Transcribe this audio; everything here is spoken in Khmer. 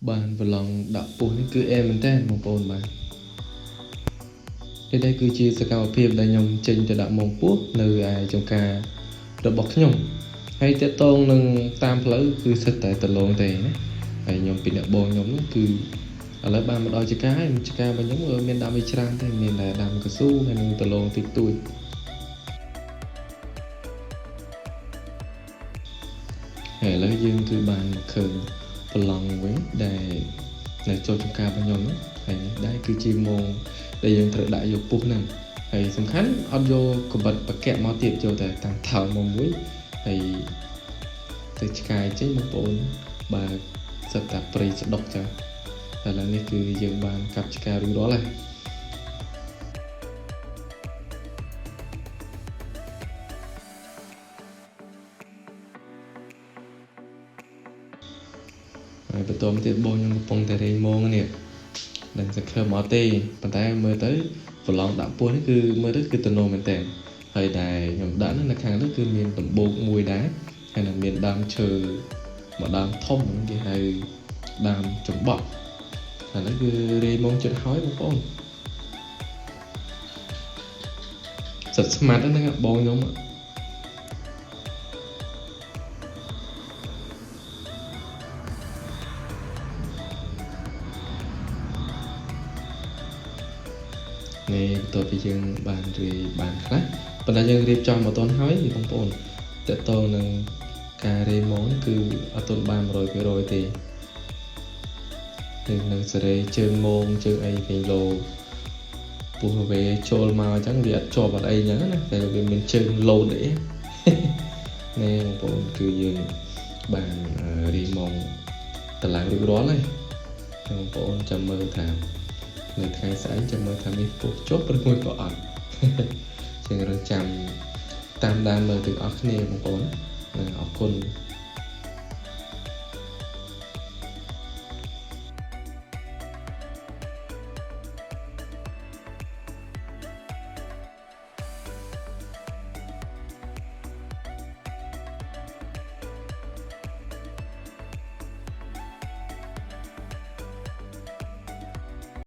Bàn và lòng đạo bố ní cứ em mình tên một bồn bàn. Đây cứ chia sẻ cao phim đại nhông trên cho đạo mong quốc nơi ai trong ca được bọc nhông hay tiếp tôn nâng tam phở cứ sật tại tờ lộn tề hay nhông bị đạo bồn nhông cứ ở lớp ba mà đòi chữ cá ba nhông ở miền đam Ichran thì miền là đam cơ su hay nâng tờ lộn tịch tuổi hay lấy dương cứ bàn khởi và lòng với để cho trong ca ba nhông hay đây cứ chi môn đâyយើងត្រូវដាក់យកពុះហ្នឹងហើយសំខាន់អត់យកកបិតបកែមកទៀតចូលតែតាមថើមកមួយហើយទៅឆ្កាយចេញបងប្អូនបើសិតតែព្រៃស្ដុកចឹងតែឥឡូវនេះគឺយើងបានកាប់ឆ្ការួចរាល់ហើយបន្តមកទៀតបងខ្ញុំកំពុងតែរេងម៉ងនេះនឹងសង្ឃឹមអត់ទេប៉ុន្តែមើលទៅប្រឡងដាក់ពោះនេះគឺមើលទៅគឺទំនោរមែនតើហើយដែលខ្ញុំដាក់នៅខាងនេះគឺមានដំបូកមួយដែរហើយនឹងមានដើមឈើមួយដើមធំគេហៅដើមចំបក់អានេះគឺរេម៉ងចិត្តហើយបងប្អូនសិតស្មាត់ហ្នឹងបងខ្ញុំនេះបន្ទាប់ពីយើងបានរៀបបានខ្លះប៉ុន្តែយើងរៀបចំមកតន់ហើយបងប្អូនតើតើនឹងការរេម៉ងគឺអត់ទាន់បាន 100% ទេយើងនឹងសេរីជើងម៉ងជើងអីគេលោពោះវាចូលមកអញ្ចឹងវាអត់ជាប់អត់អីអញ្ចឹងណាតែវាមានជើងលោតអីនេះបងប្អូនគឺយើងបានរៀបម៉ងតឡើងរួចរាល់ហើយបងប្អូនចាំមើលថានៅថ្ងៃស្អែកចាំមើលថាមានពុះចុះឬមួយក៏អត់ជាងរងចាំតាមដានមើលទាំងអស់គ្នាបងប្អូនអរគុណ